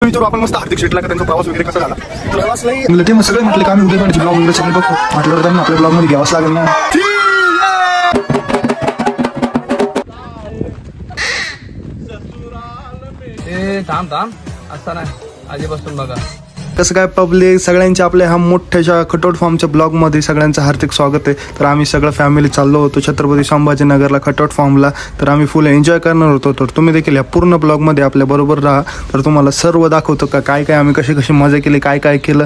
विचारू आपण मस्त हार्दिक शेटला का त्यांचा प्रवास वगैरे कसा झाला. प्रवास नाही ते सगळे म्हटले का आम्ही उद्यापाडीचे ब्लॉग वगैरे सगळे बघतो. म्हटलं त्यांना आपल्या ब्लॉग मध्ये घ्यावाच लागेल ना. थांब असता नाही आधीपासून बघा कसं काय पब्लिक. सगळ्यांचे आपल्या ह्या मोठ्याशा कटआउट फार्मच्या ब्लॉग मध्ये सगळ्यांचं हार्दिक स्वागत आहे. तर आम्ही सगळं फॅमिली चाललो होतो छत्रपती संभाजीनगरला कटआउट फार्मला. तर आम्ही फुल एन्जॉय करणार होतो. तर तुम्ही देखील या पूर्ण ब्लॉग मध्ये आपल्या बरोबर राहा. तर तुम्हाला सर्व दाखवतो का काय काय आम्ही कशी कशी मजा केली, काय काय केलं.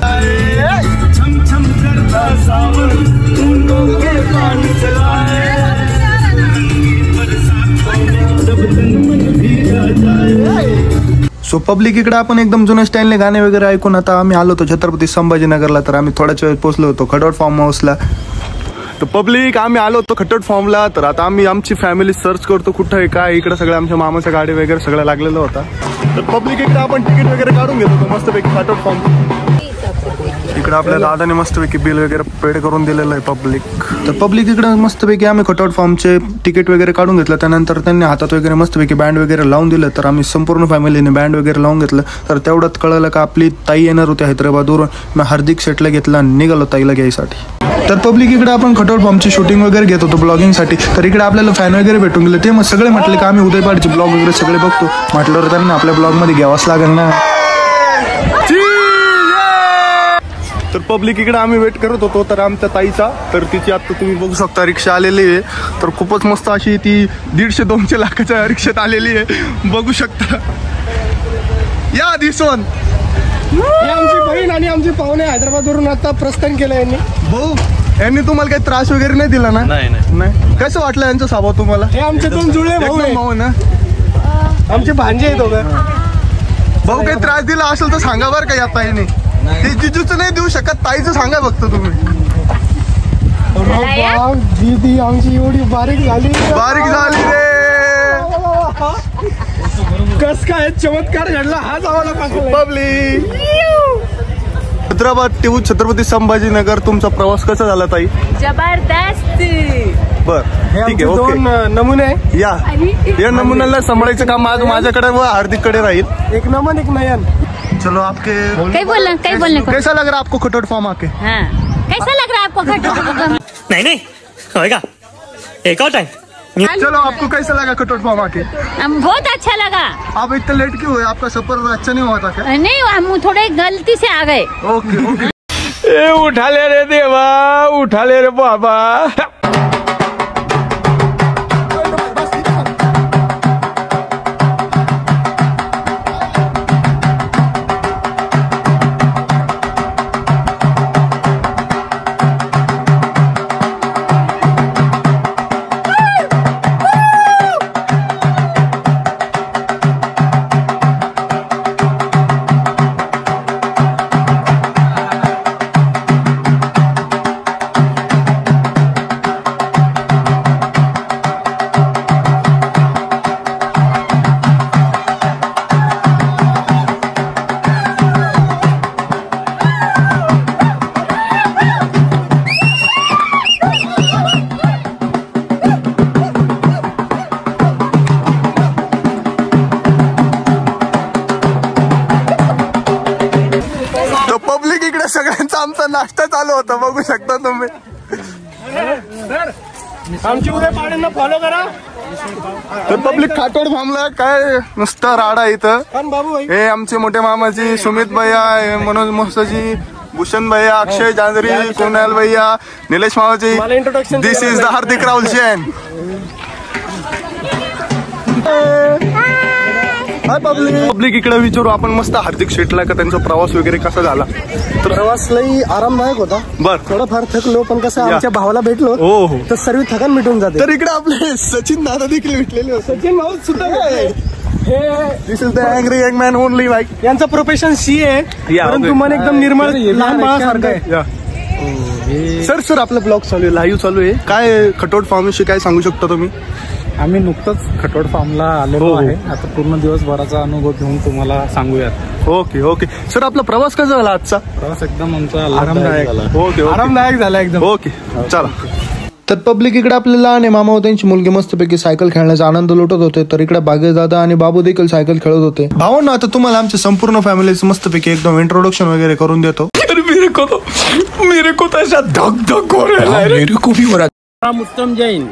सो पब्लिक इकडे आपण एकदम जुन्या स्टाईलने गाणे वगैरे ऐकून आता आम्ही आलो होतो छत्रपती संभाजीनगरला. तर आम्ही थोड्याच वेळ पोहोचलो होतो कटआउट फार्म हाऊसला. तर पब्लिक आम्ही आलो होतो कटआउट फार्मला. तर आता आम्ही आमची फॅमिली सर्च करतो कुठं आहे काय. इकडे सगळं आमच्या मामाच्या गाडी वगैरे सगळं लागलेलं होता. तर पब्लिक इकडे आपण तिकीट वगैरे काढून घेत होतो मस्तपैकी कटआउट फार्म. इकडे आपल्या दादाने मस्तपैकी बिल वगैरे पेड करून दिलेलं आहे पब्लिक. तर पब्लिक इकडे मस्तपैकी आम्ही कटआउट फार्मचे तिकीट वगैरे काढून घेतलं. त्यानंतर त्यांनी हातात वगैरे मस्तपैकी बँड वगैरे लावून दिलं. तर आम्ही संपूर्ण फॅमिलीने बँड वगैरे लावून घेतलं. तर तेवढ्यात कळलं का आपली ताई येणार होती हैदराबादवरून. मी हार्दिक शेटला घेतला आणि निघालो ताईला घ्यायसाठी. तर पब्लिक इकडे आपण कटआउट फार्मची शूटिंग वगैरे घेत होतो ब्लॉगिंगसाठी. तर इकडे आपल्याला फॅन वगैरे भेटून गेले. ते मग सगळे म्हटले का आम्ही उदयपाडचे ब्लॉग वगैरे सगळे बघतो. म्हटल्यावर त्यांना आपल्या ब्लॉगमध्ये घ्यावाच लागेल ना. तर पब्लिक इकडे आम्ही वेट करत होतो. तर आमच्या ताईचा तर तिची आता तुम्ही बघू शकता रिक्षा आलेली आहे. तर खूपच मस्त अशी ती 150-200 लाखाच्या रिक्षात आलेली आहे बघू शकता. या दिसोन आमची बहीण आणि आमचे पाहुणे हैदराबादवरून आता प्रस्थान केलं यांनी. भाऊ यांनी तुम्हाला काही त्रास वगैरे नाही दिला ना? नाही. कसं वाटलं यांचा स्वभाव तुम्हाला? हे आमचे 2 जुळे भाऊ ना, आमचे भांजे आहेत दोघं. भाऊ काही त्रास दिला असेल तर सांगा बरं का या ताईने. ते जिजूचं नाही देऊ शकत, ताईचं सांगा फक्त तुम्ही. दीदी आमची एवढी बारीक झाली रे. कस काय चमत्कार घडला हाच आम्हाला पब्लिक. हैदराबाद टू छत्रपती संभाजीनगर तुमचा प्रवास कसा झाला ताई? जबरदस्त. बर ठीक आहे. ओके 2 नमुने आहे. या नमुन्याला सांभाळायचं काम आज माझ्याकडे व हार्दिककडे राहील. एक नमन एक नयन. चलो आपके क्या बोलने को कैसा लग रहा है आपको कटआउट फार्म आके? हाँ कैसा लग रहा है आपको कटआउट फार्म? नहीं होएगा एक और टाइम. चलो आपको कैसा लगा कटआउट फार्म आके? बहुत अच्छा लगा. आप इतना लेट क्यों हुए? आपका सफर अच्छा नहीं हुआ था क्या? नहीं हम थोड़े गलती से आ गए. ओके. उठा ले रे देवा, उठा ले रे बाबा. सगळ्यांचा आमचा नाश्ता चालू होता बघू शकता तुम्ही. आमची उदयपाड्यांना फॉलो करा. तर पब्लिक कटआउट फार्मला काय नुसतं राडा इथं. हे आमचे मोठे मामाजी सुमित भैया, मनोज मोसाजी, भूषण भैया, अक्षय जांजरी, कुणाल भैया, निलेश मामाजी. This is the Hardik Rahul Jain. Public इकडे विचारू आपण मस्त हार्दिक शेटला का त्यांचा प्रवास वगैरे कसा झाला. तर प्रवास लई आरामदायक होता. बर थोडंफार थकलो पण कसं आमच्या भावाला भेटलो तर सर्व थकान मिटून जाते. तर इकडे आपले सचिन दादा देखील भेटलेले होते. सचिन भाऊ सुद्धा this is the angry young man only bike. यांचं प्रोफेशन CA आहे परंतु मन एकदम निर्मळ लहान बाळासारखं आहे. सर आपला ब्लॉग चालू आहे, लाईव्ह चालू आहे. काय कटआउट फार्म विषयी काय सांगू शकता तुम्ही? आम्ही नुकतंच कटआउट फार्मला आलेलो आहे. आता पूर्ण दिवसभराचा अनुभव घेऊन तुम्हाला सांगूयात. ओके सर आपला प्रवास कसा झाला आजचा? प्रवास एकदम आमचा आरामदायक झाला. आरामदायक झाला एकदम. ओके चला. तर पब्लिक इकडे आपल्याला आणि मामा व त्यांची मुलगी मस्तपैकी सायकल खेळण्याचा आनंद लुटत होते. तर इकडे बागेश दादा आणि बाबू देखील सायकल खेळत होते. भावांनो, आता तुम्हाला आमच्या संपूर्ण फॅमिलीचं मस्तपैकी एकदम इंट्रोडक्शन वगैरे करून देतो. मेरे को तो ऐसा धक धक हो रहा है. मेरे को भी हो रहा. From Uttam Jain.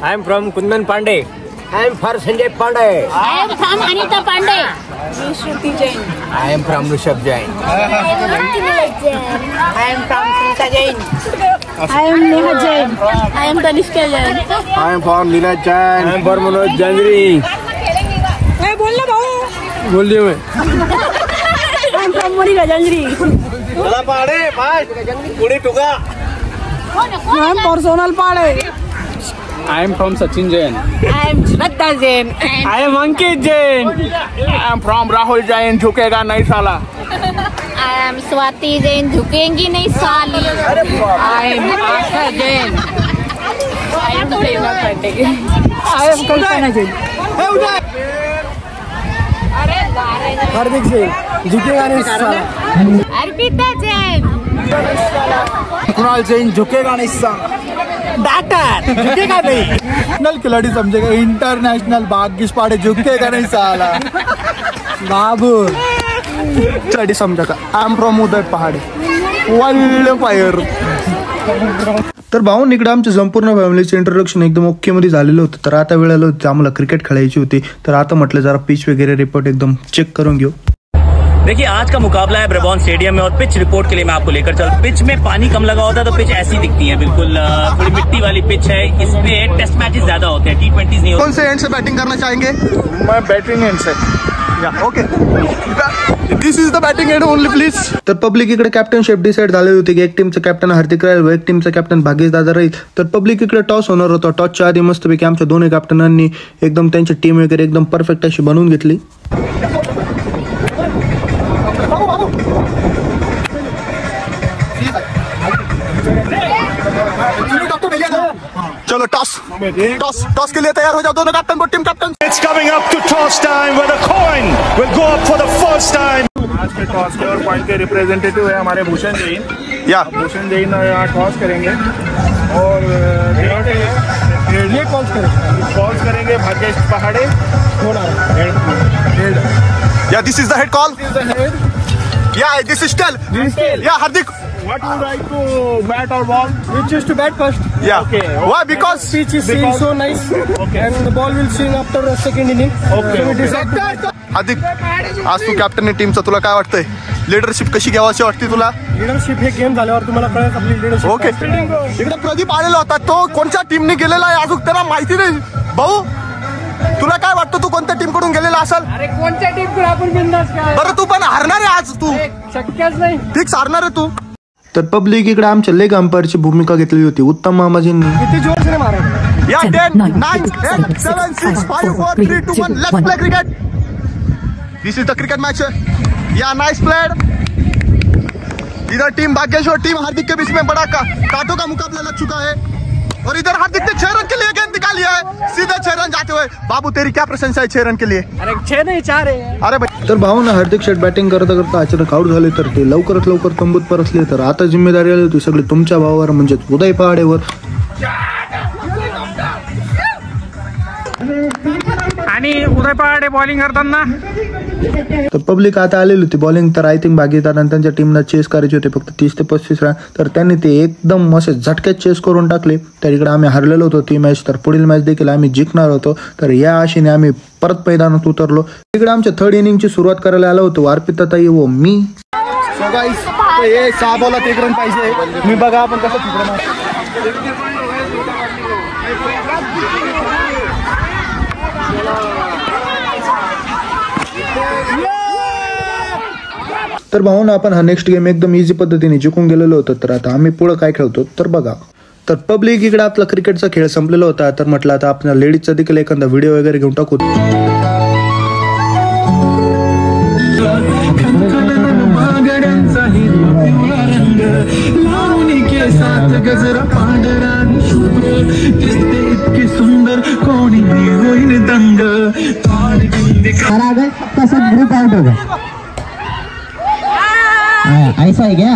I am from Kundan Pandey. I am for Sanjay Pandey. I am from Anita Pandey. Shruti Jain. I am from Rishabh Jain. I am from Sunita Jain. I am Neha Jain. I am Tanishka Jain. I am from Neeraj Jain. I am from Manoj Jandri. Hey, बोल ना भाऊ. बोल दिया मैं. I am from Monica Jandri. चला पाड़े पास. पूरी टुका. I am for Sonal Pandey. I am from Sachin Jain. I am Shraddha Jain. I am Ankit Jain. I am from Rahul Jain. झुकेगा नहीं साला. I am Swati Jain. झुकेंगी नहीं साली. I am Asha Jain. I am Prema Pandey. I am Kalpana Jain. हार्दिक सिंह झुकेगा नहीं साला. Arpita Jain. Kunal Jain झुकेगा नहीं साला. Doctor. झुकेगा नहीं. नेशनल खिलाड़ी समझेगा. इंटरनेशनल भाग्यश पाड़े झुकेगा नहीं साला. बाबू साठी समजा का. I am from Uday Pahade. Wild fire. तर भाऊन इकडे आमच्या संपूर्ण फॅमिलीचं इंट्रोडक्शन एकदम ओके मध्ये झालेलं होतं. तर आता वेळ आलं होतं आम्हाला क्रिकेट खेळायची होती. तर आता म्हटलं जरा पिच वगैरे रिपोर्ट एकदम चेक करून घेऊ. देखिए आज का मुकाबला है ब्रेबॉर्न स्टेडियम में और पिच रिपोर्ट के लिए मैं आपको लेकर चलूं. पिच में पानी कम लगा होता है तो पिच ऐसी दिखती है, बिल्कुल थोड़ी मिट्टी वाली पिच है. इसमें टेस्ट मैचेस ज्यादा होते हैं, T20s नहीं होते. कौन से एंड से बैटिंग करना चाहेंगे? मैं batting end say. Okay, this is the batting end only please. तर पब्लिक इकडे कॅप्टनशिप डिसाईड झाली होती की एक टीमचं कॅप्टन हार्दिक राहील व एक टीमचं कॅप्टन भाग्यश दादा राहील. तर पब्लिक इकडे टॉस होणार होता. टॉसच्या आधी मस्तपैकी आमच्या दोन्ही कॅप्टनांनी एकदम त्यांची टीम वगैरे एकदम परफेक्ट अशी बनवून घेतली. चलो टॉस टॉस टॉस के लिए तैयार हो जाओ दोनों कैप्टन को. Team captain. It's coming up to toss time where the coin will go up for the first time. आज के टॉस के और पॉइंट के रिप्रेजेंटेटिव है हमारे भूषण जैन. या भूषण जैन यहाँ टॉस करेंगे और ये कॉल्स करेंगे भाग्यश पहाड़े. या दिस इज द हेड कॉल. या दिस इज टेल. या हार्दिक. What would you like to bat or ball? We choose to bat first. Yeah. Okay. Why? Because pitch is seeing so nice. Okay. And the ball will swing after the second inning. Okay. So we decide to हार्दिक, आज तू captain आहे टीमचा. तुला काय वाटतंय? Leadership कशी घ्यावाची वाटते तुला? Leadership हे गेम झाल्यावर तुम्हाला कळेल आपली लिडरशिप. ओके. इकडे प्रदीप आलेला होता. तो कोणत्या टीमने गेलेला आहे अजून त्याला माहिती नाही. भाऊ, तुला काय वाटतं तू कोणत्या टीम कडून गेलेला असेल? अरे कोणत्या टीम कडून आपण बिंदास काय? बरं तू पण हारणार आहे आज. तू शक्यच नाही. फिक्स हारणार आहे तू. तर पब्लिक इकडे आमच्या लेग अंपायरची भूमिका घेतली होती उत्तम मामाजींनी. किती जोर से मारा. या 10 9 8 7 6 5 4 3 2 1 let's play cricket. This is the cricket match. या नाइस प्लेड. इधर टीम भाग्यश और टीम हार्दिक के बीच में बड़ा कांटों का मुकाबला लग चुका है और इधर हार्दिक ने 6 रन के लिए गेंद निकाली है. सीधे 6 रन जाते हुए. बाबू तेरी क्या प्रशंसा है 6 रन के लिए? अरे 6 नहीं 4 है. अरे भाई. तर भाऊ ना हार्दिक शेट बॅटिंग करता करता अचानक आउट झाले. तर ते लवकरात लवकर तंबूत परतले. तर आता जिम्मेदारी आली होती सगळी तुमच्या भावावर म्हणजे उदय पहाडेवर. आणि उदय पहाडे बॉलिंग करताना तर पब्लिक आता आलेली होती बॉलिंग. तर आय थिंक भागीदार आणि त्यांच्या टीमला चेस करायचे होते फक्त 30 ते 35 रन. तर त्यांनी ते एकदम असे झटक्यात चेस करून टाकले. तर इकडे आम्ही हरलेलो होतो ती मॅच. तर पुढील मॅच देखील आम्ही जिंकणार होतो. तर या आशेने आम्ही परत मैदानात उतरलो. इकडे आमच्या थर्ड इनिंगची सुरुवात करायला आलो होतो अर्पिता ताई व मी. सो गाइस, तो ये 6 बॉलात 1 रन पाहिजे. मी बघा आपण कसं फिरणार. तर भाऊ ना आपण हा नेक्स्ट गेम एकदम इझी पद्धतीने जिंकून गेलेलो होतो. तर आता आम्ही पुढे काय खेळतो तर बघा. तर पब्लिक इकडे आपला क्रिकेटचा खेळ संपलेला होता. तर म्हटलं आता आपण लेडीजचा देखील एखादा व्हिडिओ वगैरे घेऊन टाकू. ऐसा है क्या?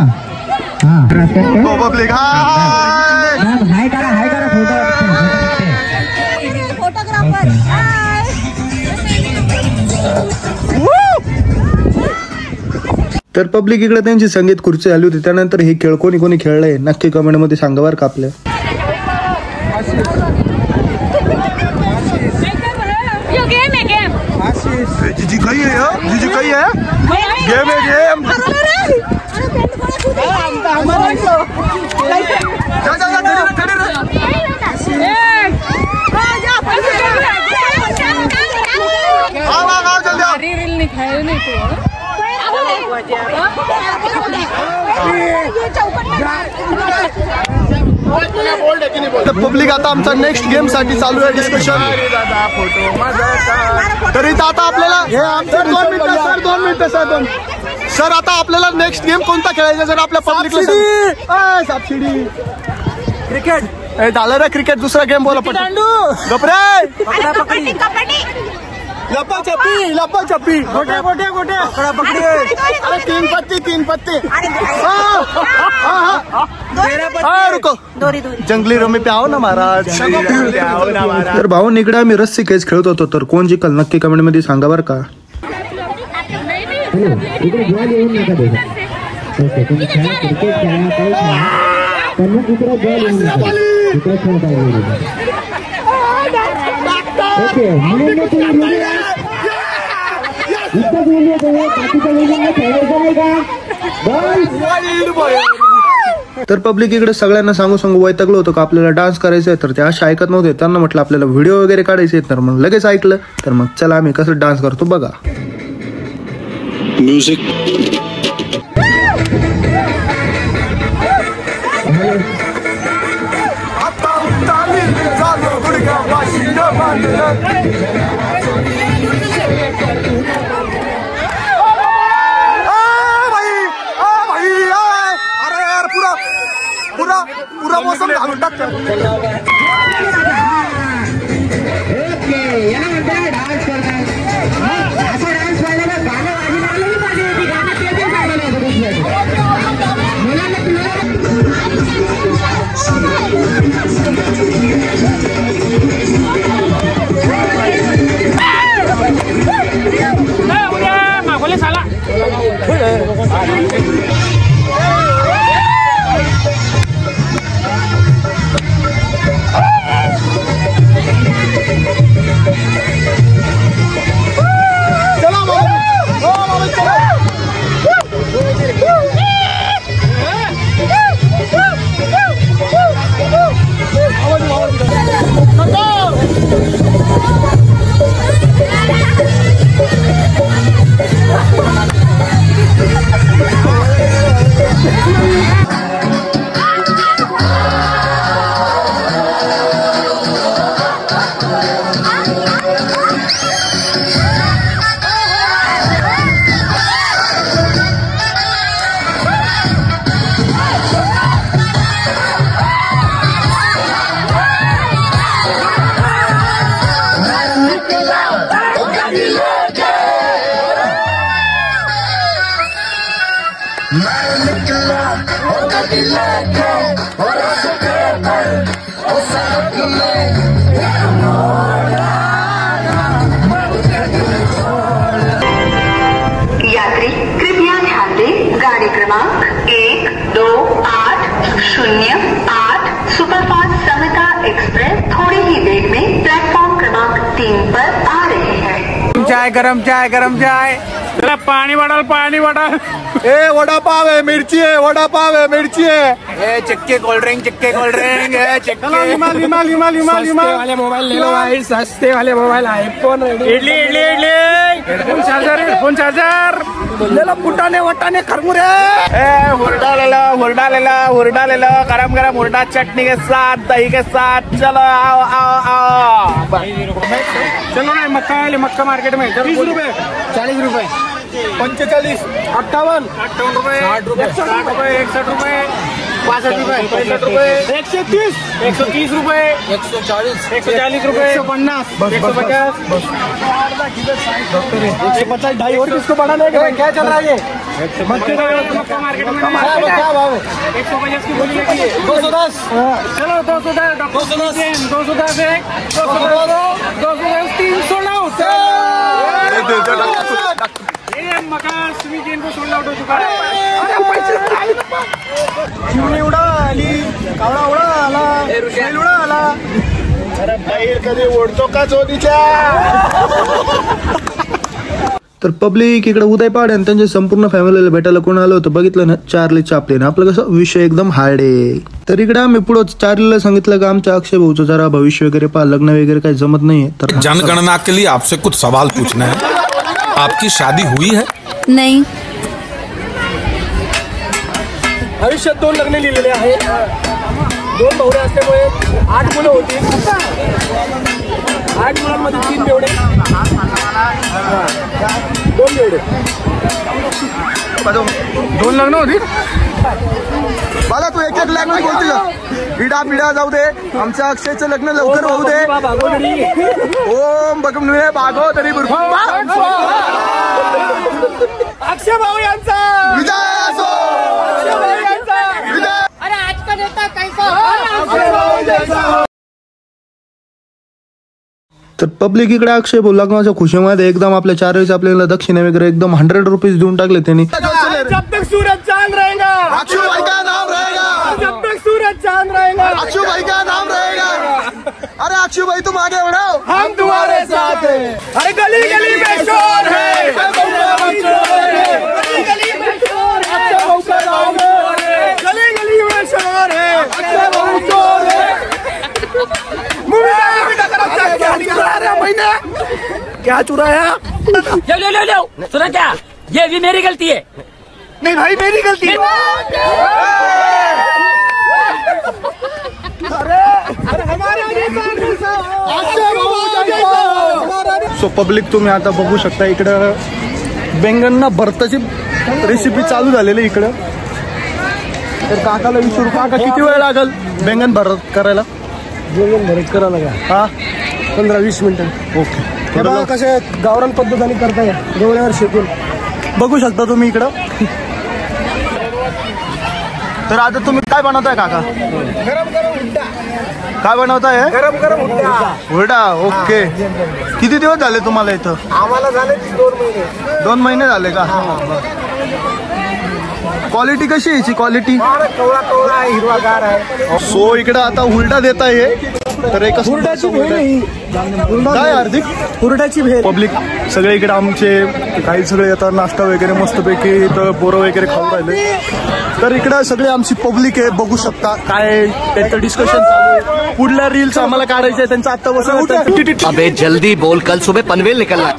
पब्लिक हाय करा फोटोग्राफर. तर पब्लिक इकडे त्यांची संगीत खुर्ची झाली होती. त्यानंतर हे खेळ कोणी कोणी खेळलंय नक्की कमेंट मध्ये सांगा बरं का आपल्या. जीजी कही है गेम है गेम. पब्लिक आता आमचा नेक्स्ट गेम साठी चालू आहे डिस्कशन. तर इथं आता आपल्याला 2 मिनिटं सर आता आपल्याला नेक्स्ट गेम कोणता खेळायचा सर आपल्या पब्लिकला. सबसिडी क्रिकेट झालं ना क्रिकेट. दुसरा गेम बोला पटकन. गपरे लपा छपी गोटे तीन पत्ते. रुको जंगली रमी पे आओ ना महाराज. तर भाऊ निकडे आम्ही रस्सी खेच खेळत होतो. तर कोण जिंकल नक्की कमेंट मध्ये सांगा बरं का. तर पब्लिक इकडे सगळ्यांना सांगू वैतागलो होतो का आपल्याला डान्स करायचा आहे. तर ते अशा ऐकत नव्हते. त्यांना म्हटलं आपल्याला व्हिडिओ वगैरे काढायचे. तर मग लगेच ऐकलं. तर मग चला आम्ही कसं डान्स करतो बघा. म्युझिक पूरा मौसम घालून टाकतो. यात्री कृपया ध्यान दें. गाड़ी क्रमांक 1280 सुपरफास्ट समता एक्सप्रेस थोड़ी ही देर में प्लेटफॉर्म क्रमांक 3 पर आ रहे हैं. गरम चाय जरा पानी बॉटल. ए वडा पाव है मिर्ची है. वडा पाव है मिर्ची है. ए चक्के कोल्ड ड्रिंक ए चक्के वाले मोबाइल ले लो भाई. सस्ते वाले mobile iPhone. Idli headphone charger ले लो. फुटाने वटाने खरमुरे. हुरडा ले लो. गरम हुरडा चटनी के साथ दही के साथ. चलो आओ. चलो ना मक्का मार्केट में 30 रुपए 40 रुपए 45 58 रुपए 60 रुपए 61 रुपए 62 रुपए 65 रुपए 130 130 रुपए 140 रुपए 150 150 150 ढाई. और किसको बढ़ाने का क्या चल रहा है ये. मार्केट में 150 की बोली लगी है। 210 चलो 210 210 एक 210 309 मकान स्वीकेंड को सोल्ड आउट हो चुका है। चिमणी उडा आली, कावळा उडा आला, रुशेल उडा आला. अरे बाहेर कधी ओढतो का चोरीच्या. तर पब्लिक इकडे उदयपाड आणि त्यांच्या संपूर्ण फॅमिलीला भेटायला कोण आलं होतं बघितलं ना, चार्ली चापलिन. आपलं कसं विषय एकदम हार्ड आहे. तर इकडे आम्ही पुढं चार्लीला सांगितलं का आमच्या अक्षय भाऊचं जरा भविष्य वगैरे पहा, लग्न वगैरे काही जमत नाहीये. तर जनगणना के लिए आपसे कुछ सवाल पूछना है. आपकी शादी हुई है? नहीं. आयुष्यात 2 लग्न लिहिलेले आहेत. 2 नवरे असल्यामुळे 8 मुलं होती. 8 मुलांमध्ये 3 बेवडे, 2 बेवडे. 2 लग्न होती. मला तू एक लग्न बोलते का? पिढा पिढा जाऊ दे, आमच्या अक्षयचं लग्न लवकर होऊ दे. ओम बघून बागो तरी अक्षय भाऊ यांचा विजय असो. अरे आज का नेता कैसा हो. तर पब्लिक इकडे अक्षय भाऊ लग्नाच्या खुशीमध्ये एकदम आपल्या चारवेळेस आपल्याला दक्षिणा वगैरे एकदम 100 रुपीज देऊन टाकले त्यांनी. जब तक सूरज चांद रहेगा अक्षय भाई का नाम रहेगा. जब तक सूरज चांद रहेगा अक्षय भाई का नाम रहेगा. अरे अक्षय भाई तुम आगे बढ़ाओ, हम तुम्हारे साथ हैं. अरे गली गली में शोर है, गली गली में शोर है, गली गली में शोर है. क्या चुराया? ले सुना क्या, ये भी मेरी गलती है. नहीं भाई मेरी गलती है. सो पब्लिक तुम्ही आता बघू शकता इकडं बेंगणना भरताची रेसिपी चालू झालेली इकडं. तर काकाला विचारू, काका किती वेळ लागेल बेंगण भरत करायला? बेंगण भरत करायला का? हा 15-20 मिनिटं. ओके. हे बघा कशा गावरान पद्धतीने करताय, डोळ्यावर शेकून. बघू शकता तुम्ही इकडं. तर आता तुम्ही काय बनवताय काका? गरम गरम हुड्डा. काय बनवताय? गरम गरम हुड्डा. हुरडा. ओके. किती दिवस झाले तुम्हाला इथं? आम्हाला झाले 2 महिने. 2 महिने झाले का? क्वालिटी कशी आहे याची? क्वालिटी कवळा कवळा आहे, हिरवागार आहे. सो इकडे आता हुरडा देत आहे. तर एक हुरड्याची भेळ नाही. काय हार्दिक? हुरड्याची भेळ. पब्लिक सगळे इकडे आमचे काही सगळे येतात, नाश्ता वगैरे मस्तपैकी इथं बोरं वगैरे खाऊन राहिले. तर इकडे सगळे आमची पब्लिक आहे, बघू शकता काय त्यांचं डिस्कशन चालू आहे. पुढल्या रील्स आम्हाला काढायचे आहे त्यांचं. आता बसून अबे जल्दी बोल, कल सुबह पनवेल निकलना.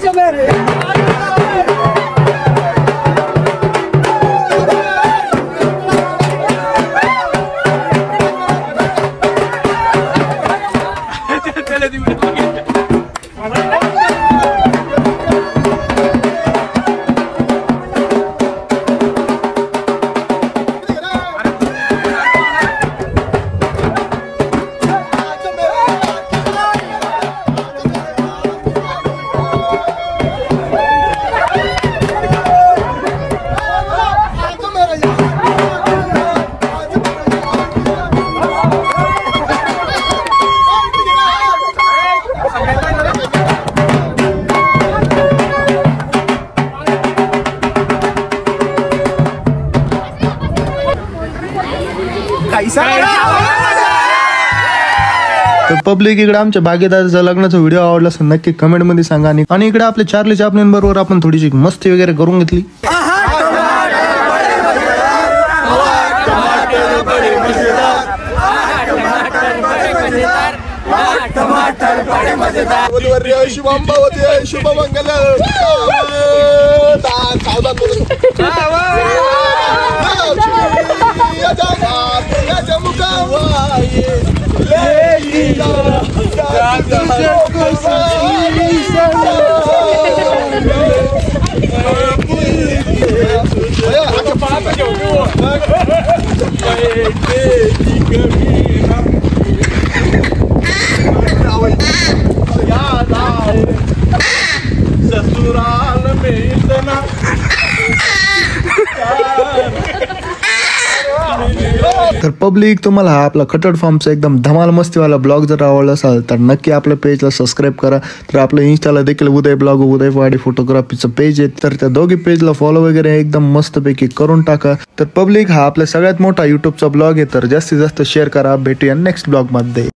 तर पब्लिक इकडे आमच्या भागीदाराचा लग्नाचा व्हिडिओ आवडला असेल नक्की कमेंट मध्ये सांगा. आणि इकडे आपल्या चार्ली चॅपलिन बरोबर आपण थोडीशी मस्ती वगैरे करून घेतली. शुभमंगल ससुराल में इतना तर पब्लिक तुम्हाला हा आपला खटोट फार्मचा एकदम धमाल मस्तीवाला ब्लॉग जर आवडला असाल तर नक्की आपल्या पेजला सबस्क्राईब करा. तर आपल्या इंस्टाला देखील उदय ब्लॉग उदय वाडी फोटोग्राफीचं पेज आहे, तर त्या दोघी पेजला फॉलो वगैरे एकदम मस्तपैकी करून टाका. तर पब्लिक हा आपला सगळ्यात मोठा युट्यूबचा ब्लॉग आहे, तर जास्तीत जास्त शेअर करा. भेटूया नेक्स्ट ब्लॉग मध्ये.